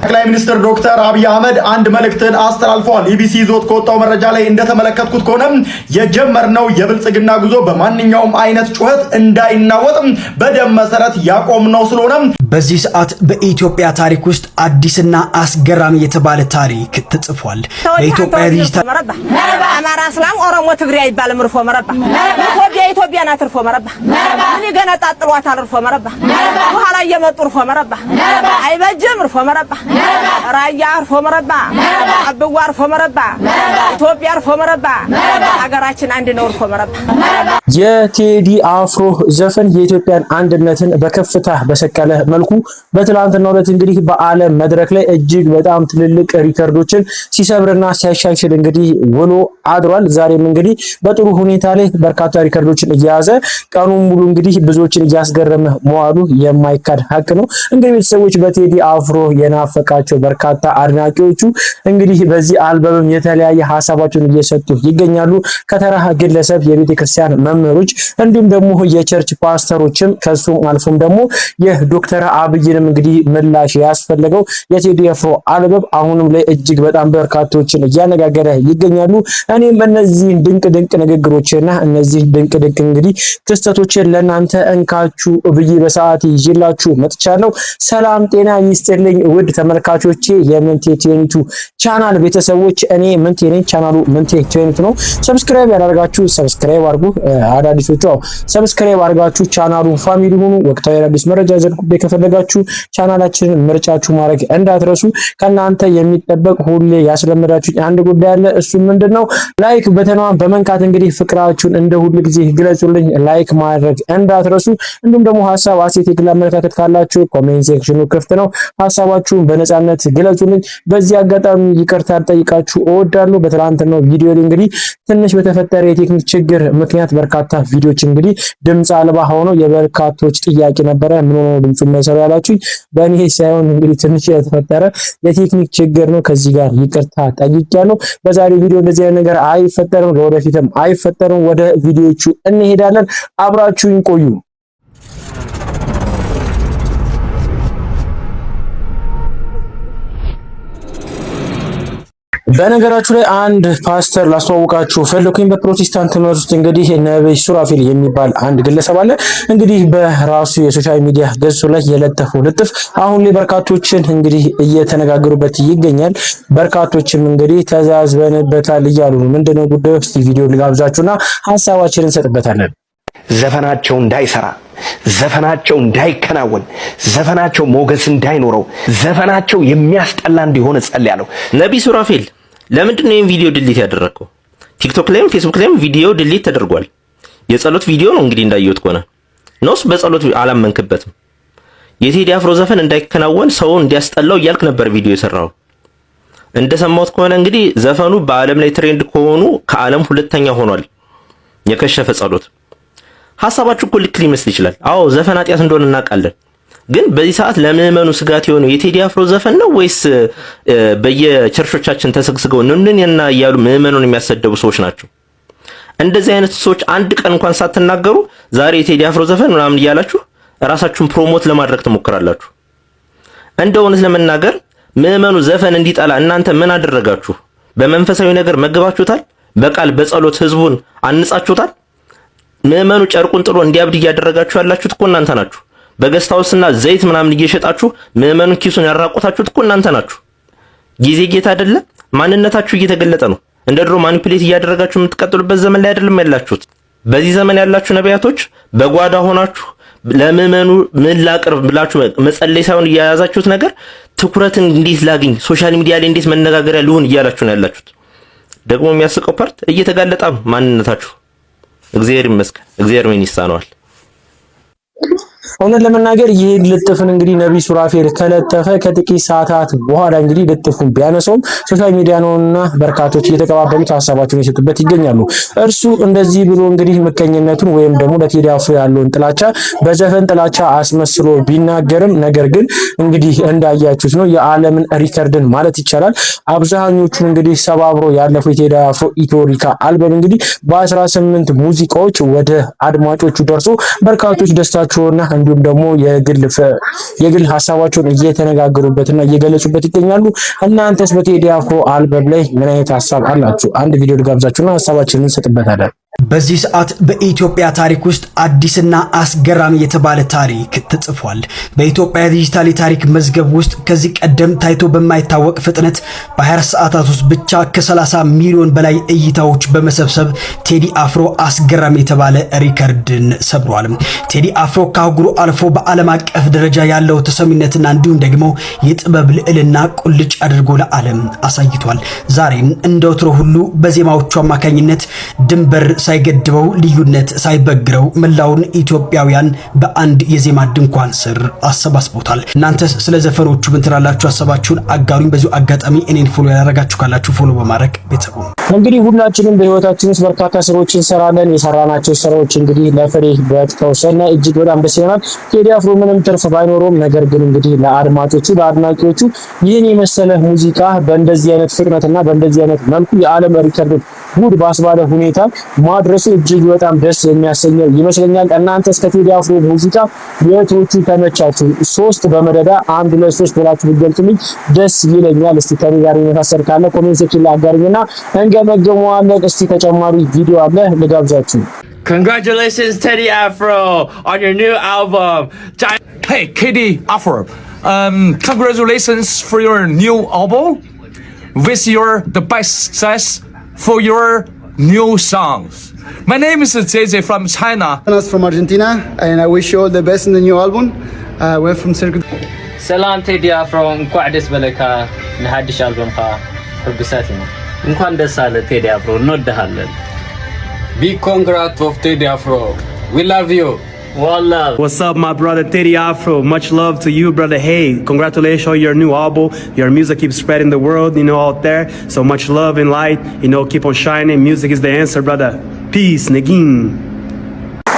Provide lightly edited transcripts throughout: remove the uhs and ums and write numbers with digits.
ጠቅላይ ሚኒስትር ዶክተር አብይ አህመድ አንድ መልእክትን አስተላልፈዋል። ኢቢሲ ይዞት ከወጣው መረጃ ላይ እንደተመለከትኩት ከሆነ የጀመርነው የብልጽግና ጉዞ በማንኛውም አይነት ጩኸት እንዳይናወጥ በደም መሰረት ያቆምነው ስለሆነ በዚህ ሰዓት በኢትዮጵያ ታሪክ ውስጥ አዲስና አስገራሚ የተባለ ታሪክ ተጽፏል። በኢትዮጵያ ዲጂታል አማራ፣ እስላም፣ ኦሮሞ፣ ትግሬ አይባልም። እርፎ መረባ ኢትዮጵያ ናት። እርፎ መረባ እኔ ገና ጣጥሏታል። እርፎ መረባ በኋላ እየመጡ እርፎ መረባ አይበጅም። እርፎ መረባ ራያ እርፎ መረባ አብዋ እርፎ መረባ ኢትዮጵያ እርፎ መረባ ሀገራችን አንድ ነው። እርፎ መረባ የቴዲ አፍሮ ዘፈን የኢትዮጵያን አንድነትን በከፍታ በሰቀለ መልኩ በትላንትናው ዕለት እንግዲህ በዓለም መድረክ ላይ እጅግ በጣም ትልልቅ ሪከርዶችን ሲሰብርና ሲያሻሽል እንግዲህ ውሎ አድሯል። ዛሬም እንግዲህ በጥሩ ሁኔታ ላይ በርካታ ሪከርዶችን እየያዘ ቀኑን ሙሉ እንግዲህ ብዙዎችን እያስገረመ መዋሉ የማይካድ ሀቅ ነው። እንግዲህ ቤተሰቦች በቴዲ አፍሮ የናፈቃቸው በርካታ አድናቂዎቹ እንግዲህ በዚህ አልበም የተለያየ ሐሳባቸውን እየሰጡ ይገኛሉ። ከተራ ግለሰብ የቤተክርስቲያን መምህሮች እንዲሁም ደግሞ የቸርች ፓስተሮችም ከሱም አልፎም ደግሞ የዶክተር አብይንም እንግዲህ ምላሽ ያስፈልገው የቴዲ አፍሮ አልበም አሁንም ላይ እጅግ በጣም በርካቶችን እያነጋገረ ይገኛሉ። እኔም እነዚህ ድንቅ ንግግሮችና እነዚህ ድንቅ እንግዲህ ክስተቶችን ለናንተ እንካችሁ ብዬ በሰዓት ይዤላችሁ መጥቻለሁ። ሰላም ጤና ይስጥልኝ ውድ ተመልካቾቼ የምንቴ ቴኒቱ ቻናል ቤተሰቦች፣ እኔ ምንቴ ነኝ። ቻናሉ ምንቴ ቴኒቱ ነው። ሰብስክራይብ ያደርጋችሁ ሰብስክራይብ አድርጉ። አዳዲሶቹ ሰብስክራይብ አድርጋችሁ ቻናሉ ፋሚሊ ሁኑ። ወቅታዊ አዳዲስ መረጃ ዘርጉ ከፈለጋችሁ ቻናላችንን ምርጫችሁ ማድረግ እንዳትረሱ። ከናንተ የሚጠበቅ ሁሌ ያስለመዳችሁ አንድ ጉዳይ አለ። እሱ ምንድነው? ላይክ በተናዋን በመንካት እንግዲህ ፍቅራችሁን እንደ ሁሉ ጊዜ ግለጹልኝ። ላይክ ማድረግ እንዳትረሱ። እንዲሁም ደግሞ ሐሳብ አስተያየት የግል አመለካከት ካላችሁ ኮሜንት ሴክሽኑ ክፍት ነው። ሐሳባችሁን በነጻነት ግለጹልኝ። በዚህ አጋጣሚ ይቅርታ ጠይቃችሁ እወዳለሁ። በትላንትናው ቪዲዮ ላይ እንግዲህ ትንሽ በተፈጠረ የቴክኒክ ችግር ምክንያት በርካታ ቪዲዮዎች እንግዲህ ድምጽ አልባ ሆኖ የበርካቶች ጥያቄ ነበረ። ምን ሆኖ ድምጽ የማይሰራ ያላችሁ በእኔ ሳይሆን እንግዲህ ትንሽ የተፈጠረ የቴክኒክ ችግር ነው። ከዚህ ጋር ይቅርታ ጠይቄያለሁ። በዛሬው ቪዲዮ እንደዚህ አይነት ነገር አይፈጠርም፣ ለወደፊትም አይፈጠርም። ወደ ቪዲዮቹ እንሄዳለን። አብራችሁኝ ቆዩ። በነገራችሁ ላይ አንድ ፓስተር ላስተዋውቃችሁ ፈለኩኝ። በፕሮቴስታንት ትምህርት ውስጥ እንግዲህ ነብይ ሱራፊል የሚባል አንድ ግለሰብ አለ። እንግዲህ በራሱ የሶሻል ሚዲያ ገጹ ላይ የለጠፈው ልጥፍ አሁን ላይ በርካቶችን እንግዲህ እየተነጋገሩበት ይገኛል። በርካቶችም እንግዲህ ተዛዝበንበታል እያሉ ነው። ምንድነው ጉዳዩ? እስቲ ቪዲዮ ልጋብዛችሁና ሐሳባችንን እንሰጥበታለን። ዘፈናቸው እንዳይሰራ፣ ዘፈናቸው እንዳይከናወን፣ ዘፈናቸው ሞገስ እንዳይኖረው፣ ዘፈናቸው የሚያስጠላ እንዲሆን ጸልያለሁ። ነብይ ሱራፊል ለምንድን ነው ይሄን ቪዲዮ ድሊት ያደረከው? ቲክቶክ ላይም ፌስቡክ ላይም ቪዲዮ ድሊት ተደርጓል። የጸሎት ቪዲዮ ነው እንግዲህ እንዳየሁት ከሆነ ነውስ በጸሎት አላመንክበትም። የቴዲ አፍሮ ዘፈን እንዳይከናወን ሰው እንዲያስጠላው እያልክ ነበር ቪዲዮ የሰራው። እንደሰማሁት ከሆነ እንግዲህ ዘፈኑ በዓለም ላይ ትሬንድ ከሆኑ ከዓለም ሁለተኛ ሆኗል። የከሸፈ ጸሎት ሐሳባችሁ እኮ ልክ ሊመስል ይችላል። አዎ ዘፈን ኃጢአት እንደሆነ እናውቃለን። ግን በዚህ ሰዓት ለምዕመኑ ስጋት የሆነው የቴዲ አፍሮ ዘፈን ነው ወይስ በየቸርቾቻችን ተሰግስገው ንንንና እያሉ ምዕመኑን የሚያሰደቡ ሰዎች ናቸው? እንደዚህ አይነት ሰዎች አንድ ቀን እንኳን ሳትናገሩ ዛሬ የቴዲ አፍሮ ዘፈን ምናምን እያላችሁ ራሳችሁን ፕሮሞት ለማድረግ ትሞክራላችሁ። እንደው እውነት ለመናገር ምዕመኑ ዘፈን እንዲጠላ እናንተ ምን አደረጋችሁ? በመንፈሳዊ ነገር መግባችሁታል? በቃል በጸሎት ህዝቡን አንጻችሁታል? ምዕመኑ ጨርቁን ጥሎ እንዲያብድ እያደረጋችሁ ያላችሁት እኮ እናንተ ናችሁ። በገስታውስና ዘይት ምናምን እየሸጣችሁ ምዕመኑን ኪሱን ያራቆታችሁት እኮ እናንተ ናችሁ። ጊዜ ጌታ አይደለ? ማንነታችሁ እየተገለጠ ነው። እንደ ድሮ ማኒፑሌት እያደረጋችሁ የምትቀጥሉበት ዘመን ላይ አይደለም ያላችሁት። በዚህ ዘመን ያላችሁ ነቢያቶች በጓዳ ሆናችሁ ለምዕመኑ ምን ላቅርብ ብላችሁ መጸለይ ሳይሆን እያያዛችሁት ነገር ትኩረትን እንዴት ላግኝ፣ ሶሻል ሚዲያ ላይ እንዴት መነጋገሪያ ልሁን እያላችሁ ነው ያላችሁት። ደግሞ የሚያስቀው ፓርት እየተጋለጠ ነው ማንነታችሁ። እግዚአብሔር ይመስገን። እግዚአብሔር ምን ይሳነዋል? እውነት ለመናገር ይህ ልጥፍን እንግዲህ ነብይ ሱራፌል ከለጠፈ ከጥቂት ሰዓታት በኋላ እንግዲህ ልጥፉን ቢያነሰውም ሶሻል ሚዲያ ነውና በርካቶች እየተቀባበሉት ሐሳባቸውን እየሰጡበት ይገኛሉ። እርሱ እንደዚህ ብሎ እንግዲህ ምቀኝነቱን ወይም ደግሞ ለቴዲ አፍሮ ያለውን ጥላቻ በዘፈን ጥላቻ አስመስሎ ቢናገርም ነገር ግን እንግዲህ እንዳያችሁት ነው የዓለምን ሪከርድን ማለት ይቻላል አብዛኞቹ እንግዲህ ሰባብሮ ያለፈው የቴዲ አፍሮ ኢትዮሪካ አልበም እንግዲህ በ18 ሙዚቃዎች ወደ አድማጮቹ ደርሶ በርካቶች ደስታቸውና እንዲሁም ደግሞ የግል ሀሳባቸውን እየተነጋገሩበትና እየገለጹበት ይገኛሉ። እናንተስ በቴዲ አፍሮ አልበም ላይ ምን አይነት ሀሳብ አላችሁ? አንድ ቪዲዮ ልጋብዛችሁና ሀሳባችንን እንሰጥበታለን። በዚህ ሰዓት በኢትዮጵያ ታሪክ ውስጥ አዲስና አስገራሚ የተባለ ታሪክ ተጽፏል። በኢትዮጵያ ዲጂታል ታሪክ መዝገብ ውስጥ ከዚህ ቀደም ታይቶ በማይታወቅ ፍጥነት በ24 ሰዓታት ውስጥ ብቻ ከ30 ሚሊዮን በላይ እይታዎች በመሰብሰብ ቴዲ አፍሮ አስገራሚ የተባለ ሪከርድን ሰብሯል። ቴዲ አፍሮ ከአህጉሩ አልፎ በዓለም አቀፍ ደረጃ ያለው ተሰሚነትና እንዲሁም ደግሞ የጥበብ ልዕልና ቁልጭ አድርጎ ለዓለም አሳይቷል። ዛሬም እንደ ወትሮ ሁሉ በዜማዎቹ አማካኝነት ድንበር ሳይገድበው ልዩነት ሳይበግረው መላውን ኢትዮጵያውያን በአንድ የዜማ ድንኳን ስር አሰባስቦታል። እናንተስ ስለ ዘፈኖቹ ምን ትላላችሁ? ሀሳባችሁን አጋሩኝ። በዚሁ አጋጣሚ እኔን ፎሎ ያደረጋችሁ ካላችሁ ፎሎ በማድረግ ቤተሰቡ እንግዲህ ሁላችንም በህይወታችን ውስጥ በርካታ ስራዎች እንሰራለን። የሰራናቸው ስራዎች እንግዲህ ለፍሬ በተወሰነ እጅግ በጣም ደስ ይላል። ቴዲ አፍሮ ምንም ትርፍ ባይኖረውም ነገር ግን እንግዲህ ለአድማጮቹ ለአድናቂዎቹ ይህን የመሰለ ሙዚቃ በእንደዚህ አይነት ፍጥነትና በእንደዚህ አይነት መልኩ የዓለም ሪከርድ ጉድ ባስባለ ሁኔታ ማድረሱ እጅግ በጣም ደስ የሚያሰኘው ይመስለኛል። እናንተ እስከ ቴዲ አፍሮ ሙዚቃ የቶቹ ተመቻችሁ? 3 በመደዳ 1 2 3 ብላችሁ ብትገልጹልኝ ደስ ይለኛል። እስቲ ከኔ ጋር የመሳሰል ካለ ኮሜንት ሴክሽን ላይ አጋሩኝና እንገመገመዋለን። እስቲ ተጨማሪ ቪዲዮ አለ ልጋብዛችሁ። Congratulations Teddy Afro on your new album. Hey Teddy Afro, congratulations for your new album. Wish you the best success for your new songs. My name is JJ from China. I'm from Argentina, and I wish you all the best in the new album. We're from Circuit. ሰላም ቴዲ አፍሮ እንኳን ደስ በለካ ለሐዲስ አልበምካ ህብሳት ነው። እንኳን ደስ አለ ቴዲ አፍሮ እንወድሃለን። Big congrats of Teddy Afro. We love you. Wallah. What's up, my brother Teddy Afro? Much love to you, brother. Hey, congratulations on your new album. Your music keeps spreading the world, out there. So much love and light, keep on shining. Music is the answer, brother. Peace, Negin.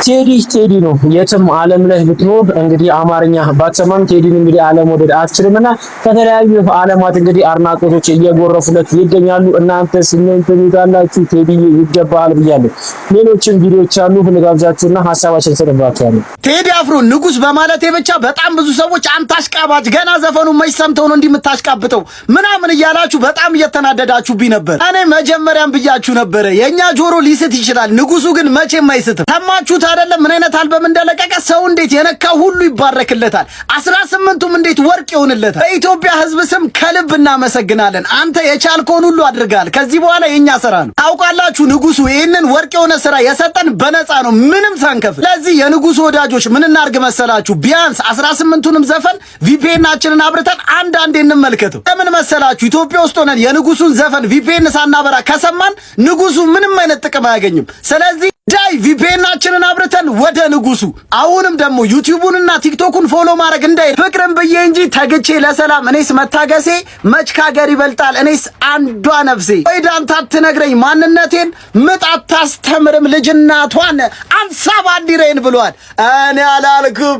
ቴዲ ነው። የትም ዓለም ላይ ብትኖር እንግዲህ አማርኛ ባትሰማም ቴዲን እንግዲህ ዓለም ወደድ አትችልምና ከተለያዩ ዓለማት እንግዲህ አድናቆቶች እየጎረፉለት ይገኛሉ። እናንተስ ምን ትሉታላችሁ? ቴዲ ይገባል ብያለሁ። ሌሎችም ቪዲዮዎች አሉ ልጋብዛችሁና ሐሳባችንን ሰጥባችኋለሁ። ቴዲ አፍሮ ንጉስ በማለቴ ብቻ በጣም ብዙ ሰዎች አንተ አሽቃባጭ ገና ዘፈኑ መች ሰምተው ነው እንደምታሽቃብጠው ምናምን እያላችሁ በጣም እየተናደዳችሁብኝ ነበር። እኔ መጀመሪያም ብያችሁ ነበር የኛ ጆሮ ሊስት ይችላል፣ ንጉሱ ግን መቼም አይስትም። ሰማችሁት አይደለም? ምን አይነት አልበም እንደለቀቀ ሰው እንዴት የነካው ሁሉ ይባረክለታል። 18ቱም እንዴት ወርቅ ይሆንለታል። በኢትዮጵያ ሕዝብ ስም ከልብ እናመሰግናለን። አንተ የቻልከውን ሁሉ አድርጋል። ከዚህ በኋላ የኛ ስራ ነው። ታውቃላችሁ ንጉሱ ይሄንን ወርቅ የሆነ ስራ የሰጠን በነፃ ነው፣ ምንም ሳንከፍል። ለዚህ የንጉሱ ወዳጆች ምን እናርግ መሰላችሁ? ቢያንስ 18ቱንም ዘፈን ቪፒኤናችንን አብርተን አንዳንዴ እንመልከተው። ለምን መሰላችሁ? ኢትዮጵያ ውስጥ ሆነን የንጉሱን ዘፈን ቪፒኤን ሳናበራ ከሰማን ንጉሱ ምንም አይነት ጥቅም አያገኝም። ስለዚህ ዳይ ቪፒኤናችንን አብርተን ወደ ንጉሱ። አሁንም ደግሞ ዩቲዩቡንና ቲክቶኩን ፎሎ ማድረግ እንዳይ ፍቅርን ብዬ እንጂ ተግቼ ለሰላም እኔስ መታገሴ መች ካገር ይበልጣል። እኔስ አንዷ ነፍሴ ወይ ዳንታ አትነግረኝ ማንነቴን ምጥ አታስተምርም ልጅናቷን አንሳ ባንዲሬን ብሏል። እኔ አላልኩም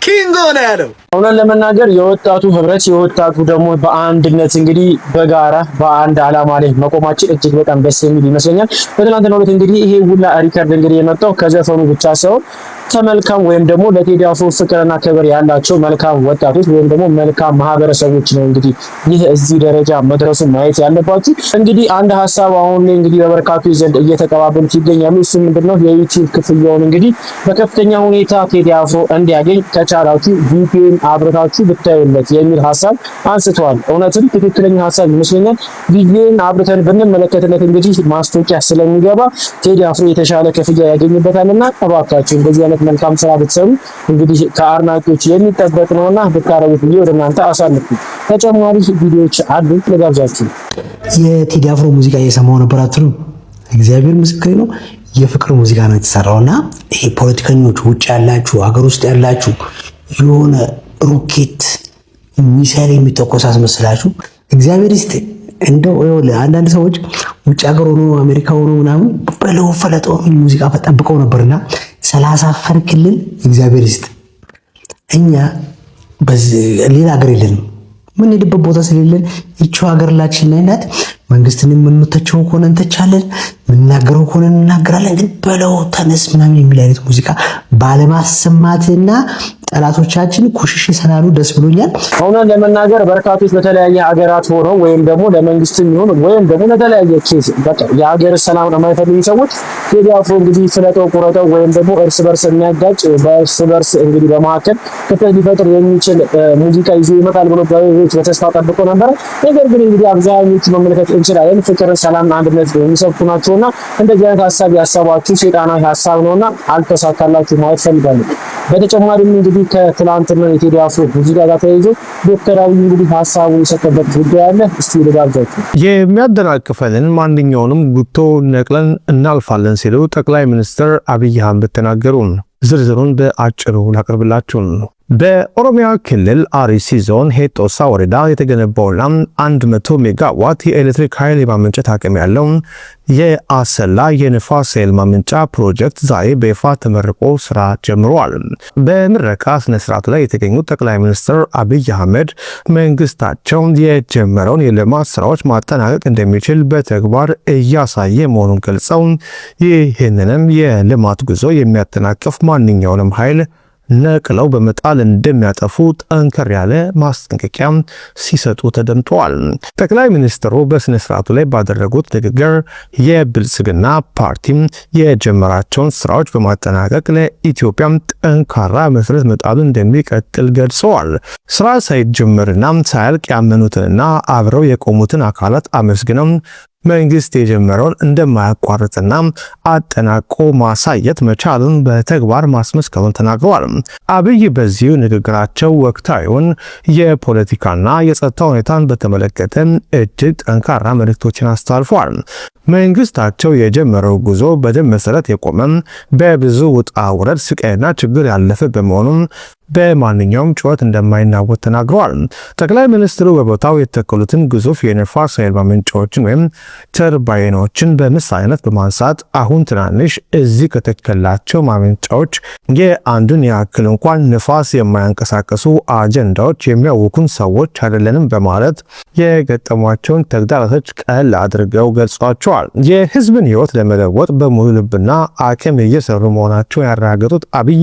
ኪንጎ ነው ያለው። እውነት ለመናገር የወጣቱ ህብረት የወጣቱ ደግሞ በአንድነት እንግዲህ በጋራ በአንድ ዓላማ ላይ መቆማችን እጅግ በጣም ደስ የሚል ይመስለኛል። በትናንትናው ዕለት እንግዲህ ይሄ ሁላ ሪከርድ እንግዲህ የመጣው ከዘፈኑ ብቻ ሳይሆን ከመልካም ወይም ደግሞ ለቴዲ አፍሮ ፍቅርና ክብር ያላቸው መልካም ወጣቶች ወይም ደግሞ መልካም ማህበረሰቦች ነው እንግዲህ ይህ እዚህ ደረጃ መድረሱን ማየት ያለባችሁ። እንግዲህ አንድ ሀሳብ አሁን ላይ እንግዲህ በበርካቶች ዘንድ እየተቀባበሉት ይገኛሉ። እሱ ምንድነው የዩቲዩብ ክፍያውን እንግዲህ በከፍተኛ ሁኔታ ቴዲ አፍሮ እንዲያገኝ ከቻላችሁ ቪፒኤን አብርታችሁ ብታዩለት የሚል ሀሳብ አንስተዋል። እውነትም ትክክለኛ ሀሳብ ይመስለኛል። ቪፒኤን አብርተን ብንመለከትለት እንግዲህ ማስታወቂያ ስለሚገባ ቴዲ አፍሮ የተሻለ ክፍያ ያገኝበታልና እባካችሁ እንደዚህ አይነት መልካም ስራ ብትሰሩ እንግዲህ ከአድናቂዎች የሚጠበቅ ነውና ብታረጉት ብዬ ወደ እናንተ አሳልፉ። ተጨማሪ ቪዲዮዎች አሉ ለጋብዛችሁ። የቴዲ አፍሮ ሙዚቃ እየሰማሁ ነበር አትሉ? እግዚአብሔር ምስክሬ ነው። የፍቅር ሙዚቃ ነው የተሰራውና ይሄ ፖለቲከኞች ውጭ ያላችሁ ሀገር ውስጥ ያላችሁ የሆነ ሮኬት ሚሳኤል የሚተኮስ አስመስላችሁ እግዚአብሔር ይስጥ። እንደው አንዳንድ ሰዎች ውጭ ሀገር ሆኖ አሜሪካ ሆኖ ምናምን በለው ፈለጠው ሙዚቃ ተጠብቀው ነበርና 30 አፈር ክልል እግዚአብሔር ይስጥ። እኛ ሌላ ሀገር የለንም፣ ምን ሄድበት ቦታ ስለሌለን እቺ ሀገርላችን ላይ ናት። መንግስትን የምንተቸው ከሆነ እንተቻለን፣ የምናገረው ከሆነ እንናገራለን። ግን በለው ተነስ ምናምን የሚል አይነት ሙዚቃ ባለማሰማትና ጠላቶቻችን ኩሽሽ ሰላሉ ደስ ብሎኛል። አሁን ለመናገር በርካቶች በተለያየ ሀገራት ሆነው ወይም ደግሞ ለመንግስትም ይሁን ወይም ደግሞ ለተለያየ ኬዝ በቃ የሀገር ሰላም የማይፈልጉ ሰዎች ቴዲ አፍሮ እንግዲህ ፍለጠው ቁረጠው ወይም ደግሞ እርስ በርስ የሚያጋጭ በእርስ በርስ እንግዲህ በመካከል ክፍተት ሊፈጥር የሚችል ሙዚቃ ይዞ ይመጣል ብሎ በሌሎች በተስፋ ጠብቆ ነበር። ነገር ግን እንግዲህ አብዛኞቹ መመልከት እንችላለን ፍቅር፣ ሰላም፣ አንድነት የሚሰብኩ ናቸውና እንደዚህ አይነት ሀሳብ ያሰባችሁ ሴጣናዊ ሀሳብ ነውና አልተሳካላችሁ ማለት ፈልጋለሁ። በተጨማሪም እንግዲህ ከትላንትና የቴዲ አፍሮ ሙዚቃ ጋር ተያይዞ ዶክተር አብይ እንግዲህ ሀሳቡ የሰጠበት ጉዳይ አለ። እስቲ ልጋብዛችሁ። የሚያደናቅፈንን ማንኛውንም ጉቶ ነቅለን እናልፋለን ሲሉ ጠቅላይ ሚኒስትር አብይ አህመድ ተናገሩ። ዝርዝሩን በአጭሩ ላቀርብላችሁ። በኦሮሚያ ክልል አርሲ ዞን ሄጦሳ ወረዳ የተገነባውና 100 ሜጋዋት የኤሌክትሪክ ኃይል የማመንጨት አቅም ያለው የአሰላ የንፋስ ኃይል ማመንጫ ፕሮጀክት ዛሬ በይፋ ተመርቆ ስራ ጀምሯል። በምረቃ ስነ ስርዓቱ ላይ የተገኙት ጠቅላይ ሚኒስትር አብይ አህመድ መንግስታቸው የጀመረውን የልማት ስራዎች ማጠናቀቅ እንደሚችል በተግባር እያሳየ መሆኑን ገልጸው ይህንንም የልማት ጉዞ የሚያጠናቅፍ ማንኛውንም ኃይል ነቅለው በመጣል እንደሚያጠፉ ጠንከር ያለ ማስጠንቀቂያ ሲሰጡ ተደምጠዋል። ጠቅላይ ሚኒስትሩ በስነ ስርዓቱ ላይ ባደረጉት ንግግር የብልጽግና ፓርቲ የጀመራቸውን ስራዎች በማጠናቀቅ ለኢትዮጵያ ጠንካራ መሰረት መጣሉ እንደሚቀጥል ገልጸዋል። ስራ ሳይጀምርና ሳያልቅ ያመኑትንና አብረው የቆሙትን አካላት አመስግነው መንግስት የጀመረውን እንደማያቋርጥና አጠናቆ ማሳየት መቻሉን በተግባር ማስመስከሩን ተናግረዋል። አብይ በዚሁ ንግግራቸው ወቅታዊውን የፖለቲካና የጸጥታ ሁኔታን በተመለከተ እጅግ ጠንካራ መልእክቶችን አስተላልፈዋል። መንግስታቸው የጀመረው ጉዞ በደም መሰረት የቆመ በብዙ ውጣ ውረድ ስቃይና ችግር ያለፈ በመሆኑ በማንኛውም ጩኸት እንደማይናወጥ ተናግረዋል። ጠቅላይ ሚኒስትሩ በቦታው የተተከሉትን ግዙፍ የንፋስ ኃይል ማመንጫዎችን ወይም ተርባይኖችን በምሳሌነት በማንሳት አሁን ትናንሽ እዚህ ከተከላቸው ማመንጫዎች የአንዱን ያክል እንኳን ንፋስ የማያንቀሳቀሱ አጀንዳዎች የሚያውኩን ሰዎች አይደለንም በማለት የገጠሟቸውን ተግዳሮቶች ቀለል አድርገው ገልጿቸዋል። የህዝብን ህይወት ለመለወጥ በሙሉ ልብና አቅም እየሰሩ መሆናቸውን ያረጋገጡት አብይ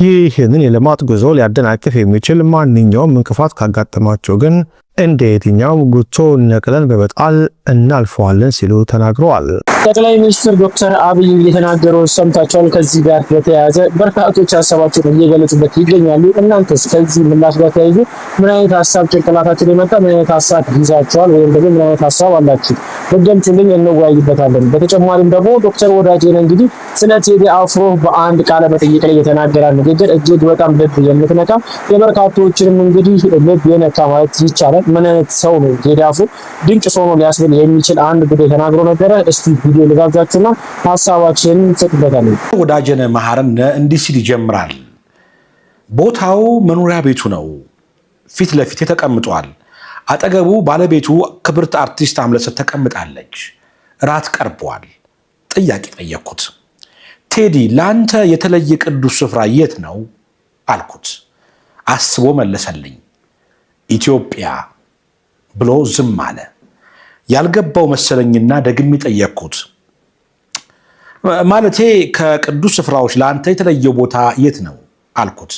ይህንን የልማት ጉዞ ሊያደናቅፍ የሚችል ማንኛውም እንቅፋት ካጋጠማቸው ግን እንደ የትኛውም ጉቶ ነቅለን በመጣል እናልፈዋለን ሲሉ ተናግረዋል። ጠቅላይ ሚኒስትር ዶክተር አብይ የተናገረውን ሰምታችኋል። ከዚህ ጋር በተያያዘ በርካቶች ሀሳባቸውን እየገለጹበት ይገኛሉ። እናንተስ ከዚህ ምላሽ ጋር ተያይዞ ምን አይነት ሀሳብ ጭንቅላታችን የመጣ ምን አይነት ሀሳብ ይዛችኋል ወይም ደግሞ ምን አይነት ሀሳብ አላችሁ? በደምጥልኝ እንወያይበታለን። በተጨማሪም ደግሞ ዶክተር ወዳጄን እንግዲህ ስለ ቴዲ አፍሮ በአንድ ቃለ መጠይቅ ላይ የተናገረ ንግግር እጅግ በጣም ልብ የምትነካ የበርካቶችንም እንግዲህ ልብ የነካ ማለት ይቻላል። ምን አይነት ሰው ነው ቴዲ አፍሮ ድንቅ ሰው ነው ሊያስብል የሚችል አንድ ጉዳይ ተናግሮ ነበረ። እስቲ ቪዲዮ ልጋብዛችሁና ሀሳባችንን እንሰጥበታለን። ወዳጄነ መሐረነ እንዲህ ሲል ይጀምራል። ቦታው መኖሪያ ቤቱ ነው። ፊት ለፊት ተቀምጧል። አጠገቡ ባለቤቱ ክብርት አርቲስት አምለሰት ተቀምጣለች። ራት ቀርቧል። ጥያቄ ጠየቅኩት። ቴዲ ላንተ የተለየ ቅዱስ ስፍራ የት ነው አልኩት። አስቦ መለሰልኝ። ኢትዮጵያ ብሎ ዝም አለ። ያልገባው መሰለኝና ደግሜ ጠየቅኩት። ማለቴ ከቅዱስ ስፍራዎች ላንተ የተለየ ቦታ የት ነው አልኩት።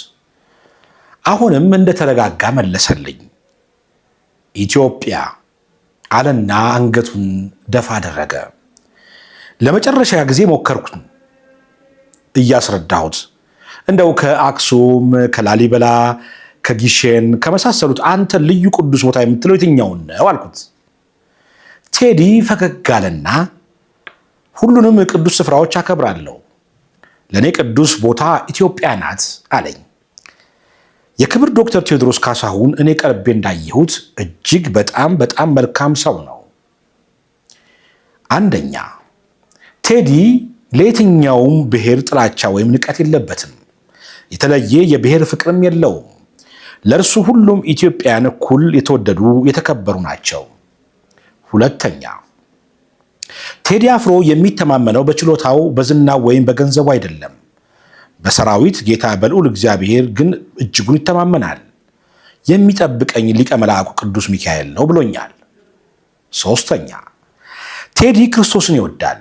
አሁንም እንደተረጋጋ መለሰልኝ። ኢትዮጵያ አለና አንገቱን ደፋ አደረገ። ለመጨረሻ ጊዜ ሞከርኩት እያስረዳሁት እንደው ከአክሱም፣ ከላሊበላ፣ ከጊሼን ከመሳሰሉት አንተ ልዩ ቅዱስ ቦታ የምትለው የትኛውን ነው አልኩት። ቴዲ ፈገግ አለና ሁሉንም ቅዱስ ስፍራዎች አከብራለሁ፣ ለእኔ ቅዱስ ቦታ ኢትዮጵያ ናት አለኝ። የክብር ዶክተር ቴዎድሮስ ካሳሁን እኔ ቀርቤ እንዳየሁት እጅግ በጣም መልካም ሰው ነው። አንደኛ ቴዲ ለየትኛውም ብሔር ጥላቻ ወይም ንቀት የለበትም። የተለየ የብሔር ፍቅርም የለውም። ለእርሱ ሁሉም ኢትዮጵያውያን እኩል የተወደዱ የተከበሩ ናቸው። ሁለተኛ ቴዲ አፍሮ የሚተማመነው በችሎታው በዝናው ወይም በገንዘቡ አይደለም። በሰራዊት ጌታ በልዑል እግዚአብሔር ግን እጅጉን ይተማመናል። የሚጠብቀኝ ሊቀ መላእክቱ ቅዱስ ሚካኤል ነው ብሎኛል። ሶስተኛ ቴዲ ክርስቶስን ይወዳል።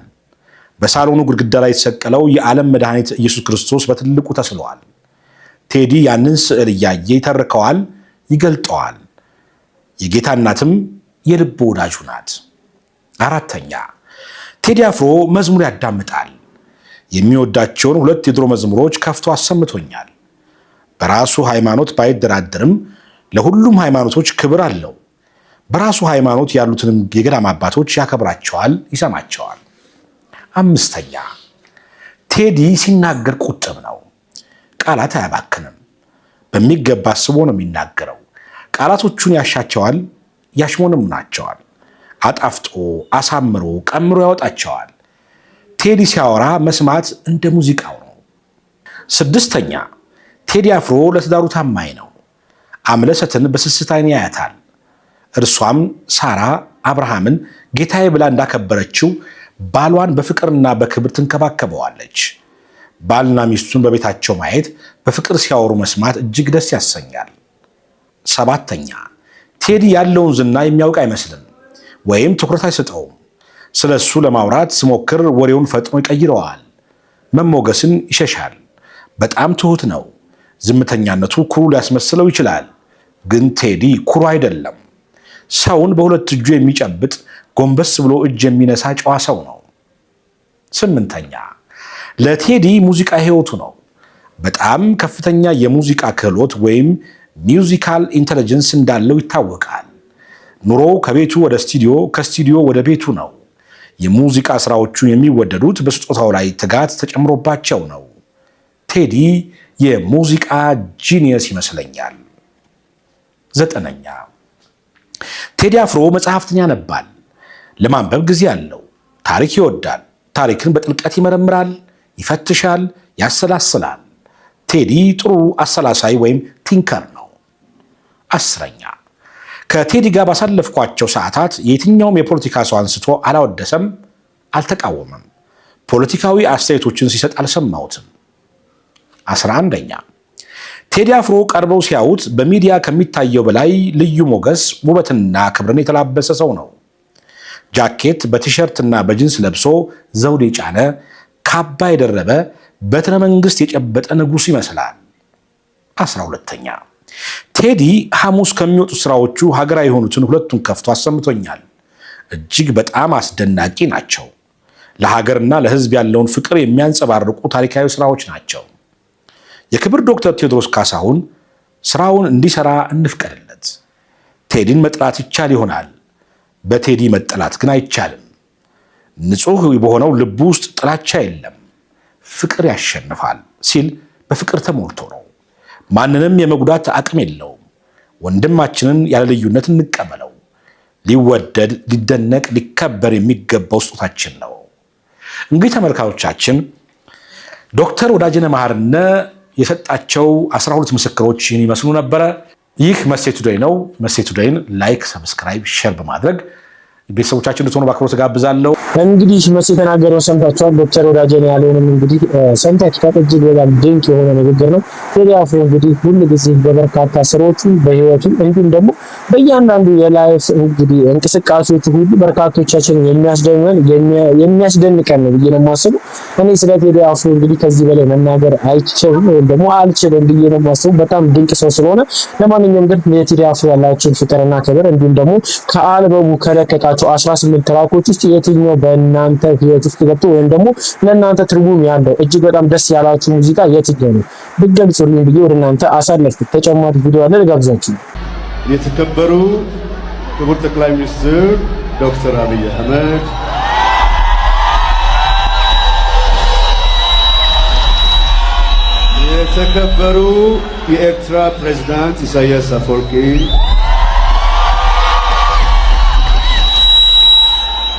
በሳሎኑ ግድግዳ ላይ የተሰቀለው የዓለም መድኃኒት ኢየሱስ ክርስቶስ በትልቁ ተስሏል። ቴዲ ያንን ስዕል እያየ ይተርከዋል፣ ይገልጠዋል። የጌታ እናትም የልብ ወዳጁ ናት። አራተኛ ቴዲ አፍሮ መዝሙር ያዳምጣል። የሚወዳቸውን 2 የድሮ መዝሙሮች ከፍቶ አሰምቶኛል። በራሱ ሃይማኖት ባይደራደርም ለሁሉም ሃይማኖቶች ክብር አለው። በራሱ ሃይማኖት ያሉትንም የገዳም አባቶች ያከብራቸዋል፣ ይሰማቸዋል። አምስተኛ ቴዲ ሲናገር ቁጥብ ነው። ቃላት አያባክንም። በሚገባ አስቦ ነው የሚናገረው። ቃላቶቹን ያሻቸዋል፣ ያሽሞነሙናቸዋል። አጣፍጦ አሳምሮ ቀምሮ ያወጣቸዋል። ቴዲ ሲያወራ መስማት እንደ ሙዚቃው ነው። ስድስተኛ ቴዲ አፍሮ ለትዳሩ ታማኝ ነው። አምለሰትን በስስት ዓይን ያያታል። እርሷም ሳራ አብርሃምን ጌታዬ ብላ እንዳከበረችው ባሏን በፍቅርና በክብር ትንከባከበዋለች። ባልና ሚስቱን በቤታቸው ማየት፣ በፍቅር ሲያወሩ መስማት እጅግ ደስ ያሰኛል። ሰባተኛ ቴዲ ያለውን ዝና የሚያውቅ አይመስልም ወይም ትኩረት አይሰጠውም። ስለሱ ለማውራት ሲሞክር ወሬውን ፈጥኖ ይቀይረዋል። መሞገስን ይሸሻል። በጣም ትሁት ነው። ዝምተኛነቱ ኩሩ ሊያስመስለው ይችላል፣ ግን ቴዲ ኩሩ አይደለም። ሰውን በሁለት እጁ የሚጨብጥ ጎንበስ ብሎ እጅ የሚነሳ ጨዋ ሰው ነው። ስምንተኛ ለቴዲ ሙዚቃ ህይወቱ ነው። በጣም ከፍተኛ የሙዚቃ ክህሎት ወይም ሚውዚካል ኢንተለጀንስ እንዳለው ይታወቃል። ኑሮው ከቤቱ ወደ ስቱዲዮ፣ ከስቱዲዮ ወደ ቤቱ ነው። የሙዚቃ ስራዎቹ የሚወደዱት በስጦታው ላይ ትጋት ተጨምሮባቸው ነው። ቴዲ የሙዚቃ ጂኒየስ ይመስለኛል። ዘጠነኛ ቴዲ አፍሮ መጽሐፍትን ያነባል። ለማንበብ ጊዜ አለው። ታሪክ ይወዳል። ታሪክን በጥልቀት ይመረምራል፣ ይፈትሻል፣ ያሰላስላል። ቴዲ ጥሩ አሰላሳይ ወይም ቲንከር ነው። አስረኛ ከቴዲ ጋር ባሳለፍኳቸው ሰዓታት የትኛውም የፖለቲካ ሰው አንስቶ አላወደሰም፣ አልተቃወመም። ፖለቲካዊ አስተያየቶችን ሲሰጥ አልሰማሁትም። 11ኛ ቴዲ አፍሮ ቀርበው ሲያዩት በሚዲያ ከሚታየው በላይ ልዩ ሞገስ፣ ውበትና ክብርን የተላበሰ ሰው ነው። ጃኬት በቲሸርትና በጅንስ ለብሶ ዘውድ የጫነ ካባ የደረበ በትረ መንግስት የጨበጠ ንጉሥ ይመስላል። 12ኛ ቴዲ ሐሙስ ከሚወጡ ስራዎቹ ሀገራዊ የሆኑትን 2ቱን ከፍቶ አሰምቶኛል። እጅግ በጣም አስደናቂ ናቸው። ለሀገርና ለሕዝብ ያለውን ፍቅር የሚያንጸባርቁ ታሪካዊ ስራዎች ናቸው። የክብር ዶክተር ቴዎድሮስ ካሳሁን ስራውን እንዲሰራ እንፍቀድለት። ቴዲን መጥላት ይቻል ይሆናል፣ በቴዲ መጠላት ግን አይቻልም። ንጹሕ በሆነው ልቡ ውስጥ ጥላቻ የለም፣ ፍቅር ያሸንፋል ሲል በፍቅር ተሞልቶ ነው። ማንንም የመጉዳት አቅም የለውም። ወንድማችንን ያለ ልዩነት እንቀበለው። ሊወደድ፣ ሊደነቅ፣ ሊከበር የሚገባው ስጦታችን ነው። እንግዲህ ተመልካቾቻችን ዶክተር ወዳጄነህ መሐርነ የሰጣቸው 12 ምስክሮች ይመስሉ ነበረ። ይህ መሴ ቱዴይ ነው። መሴ ቱዴይን ላይክ፣ ሰብስክራይብ፣ ሼር በማድረግ ቤተሰቦቻችን እንድትሆኑ በአክብሮት ጋብዛለሁ። እንግዲህ መሴ የተናገረው ሰምታችኋል። ዶክተር ወዳጄነህ ያለውንም እንግዲህ ሰምታችኋል። እጅግ በጣም ድንቅ የሆነ ንግግር ነው። ቴዲ አፍሮ እንግዲህ ሁሉ ጊዜ በበርካታ ስራዎቹ በህይወቱ እንዲሁም ደግሞ በእያንዳንዱ የላይፍ እንግዲህ እንቅስቃሴዎቹ ሁሉ በርካቶቻችን የሚያስደንቀን ነው ብዬ ነው የማስበው። እኔ ስለ ቴዲ አፍሮ እንግዲህ ከዚህ በላይ መናገር አይችልም ወይም ደግሞ አልችልም ብዬ ነው የማስበው። በጣም ድንቅ ሰው ስለሆነ ለማንኛውም ግን ለቴዲ አፍሮ ያላችሁን ፍቅርና ክብር እንዲሁም ደግሞ ከአልበሙ ከለቀቃቸው 18 ትራኮች ውስጥ የትኛው በእናንተ ህይወት ውስጥ ገብቶ ወይም ደግሞ ለእናንተ ትርጉም ያለው እጅግ በጣም ደስ ያላችሁ ሙዚቃ የትኛው ነው ብትገልጹልኝ ብዬ ወደ እናንተ አሳለፍኩት። ተጨማሪ ቪዲዮ አለ ልጋብዛችሁ። የተከበሩ ክቡር ጠቅላይ ሚኒስትር ዶክተር አብይ አህመድ፣ የተከበሩ የኤርትራ ፕሬዝዳንት ኢሳያስ አፈወርቂ፣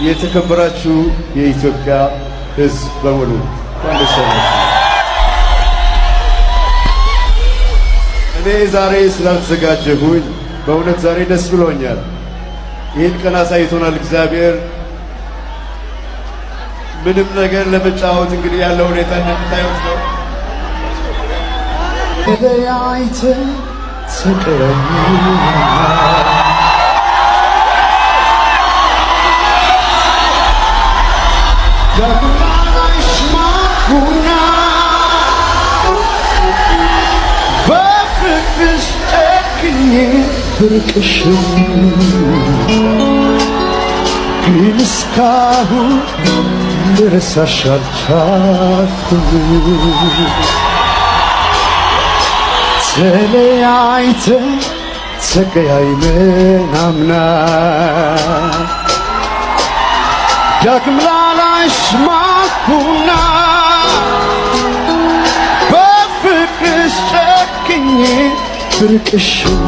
የተከበራችሁ የኢትዮጵያ ሕዝብ በሙሉ እንኳን ደስ ያላችሁ። እኔ ዛሬ ስላልተዘጋጀሁኝ በእውነት ዛሬ ደስ ብሎኛል። ይህን ቀን አሳይቶናል እግዚአብሔር። ምንም ነገር ለመጫወት እንግዲህ ያለው ሁኔታ እንደምታዩት ነው። ተለያይተን ተቀረናል። ማኩና በፍቅርሽ ጨክኜ ብርቅሽም ግን እስካሁን ልረሳሽ አልቻልኩም። ተለያይተን ተቀያይመን አምና ዳግም ላላይሽ ማኩና በፍቅርሽ ጨክኜ ብርቅሽም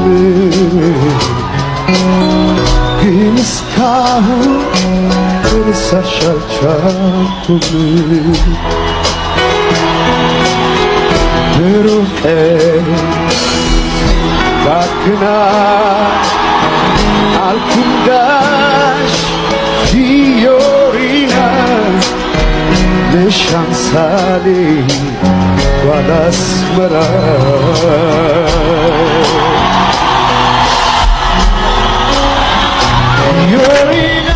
ግን እስካሁን ልረሳሽ አልቻልኩም። ብሩህ ባክና አልኩንዳሽ ፊዮሪና ነሽ አምሳሌ ባላስመራ ፊዮሪና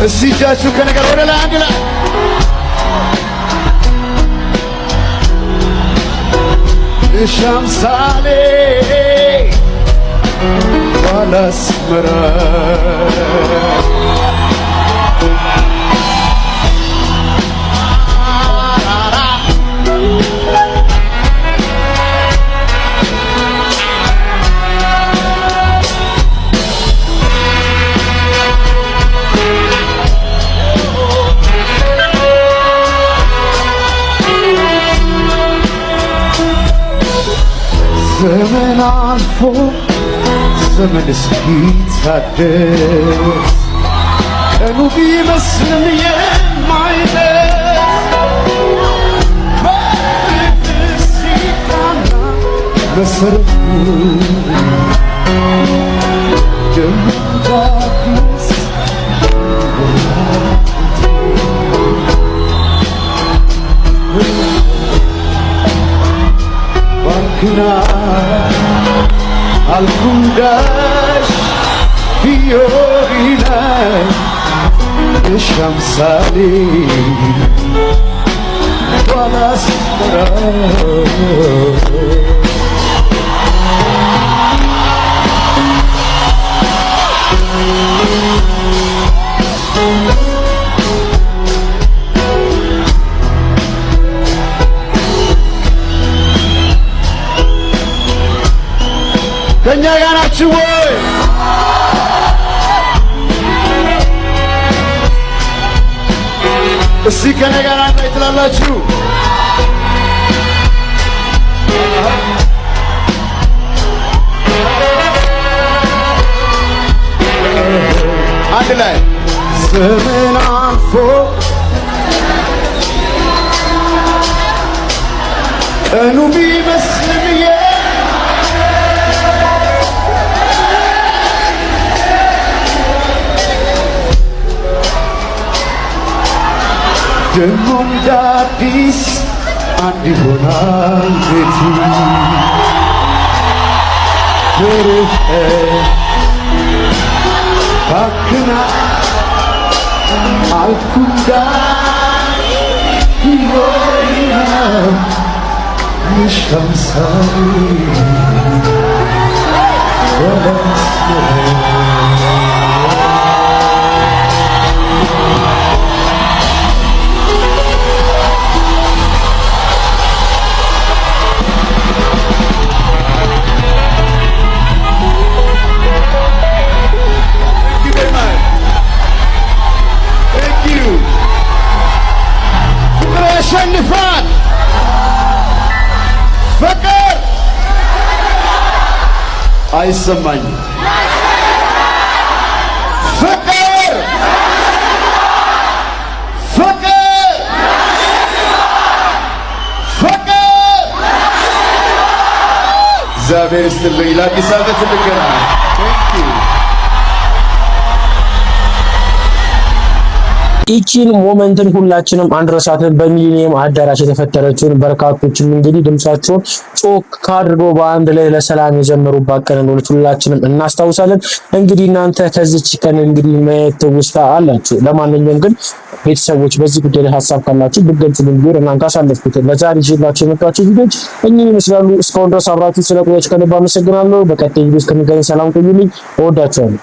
እስቲ እጃችሁ ከነገር ወደ ላይ አንድ ላይ ሻምሳሌ ባላስመራ ዘመን አልፎ ዘመን እስኪታደስ ቀኑ ቢመስልም የማይደርስ በፍቅር ሲቃና መሰረቱ ደግሞ ዳዲስ ባንክና አልኩንዳሽ ፊዮሪና ሻምሳሌ ባላስመራ ከእኛ ጋር ናችሁ ወይ? እስቲ ከእኔ ጋር አንድ ላይ ትላላችሁ? አንድ ላይ ዘመን አልፎ ቀኑ ቢመስልም ደግሞ እንደ አዲስ አንድ ይሆናል ቤቱ ብርቀት ባክና አልኩንዳሽ ፊዮሪና ሻምሳሌ ባላስመራ ያሸንፋል። ፍቅር አይሰማኝም። ፍቅር ፍቅር ፍቅር እግዚአብሔር ይስጥልኝ። ለአዲስ ዓመት እንገናኝ። ይቺን ሞመንትን ሁላችንም አንድረሳትን። በሚሊኒየም አዳራሽ የተፈጠረችውን በርካቶችም እንግዲህ ድምጻቸውን ጮክ አድርገው በአንድ ላይ ለሰላም የዘመሩባት ቀን እንደሆነች ሁላችንም እናስታውሳለን። እንግዲህ እናንተ ከዚች ቀን እንግዲህ ማየት ውስጥ አላችሁ። ለማንኛውም ግን ቤተሰቦች በዚህ ጉዳይ ላይ ሀሳብ ካላችሁ ብትገልጹልን ቢሆን እናንተ አሳለፍኩት ለዛሬ ይዤላችሁ የመጣችሁ ቪዲዮዎች እኚህ ይመስላሉ። እስካሁን ድረስ አብራችሁ ስለቆያችሁ ከልብ አመሰግናለሁ። በቀጣይ ቪዲዮ እስከምንገናኝ ሰላም ቆዩልኝ። እወዳችኋለሁ።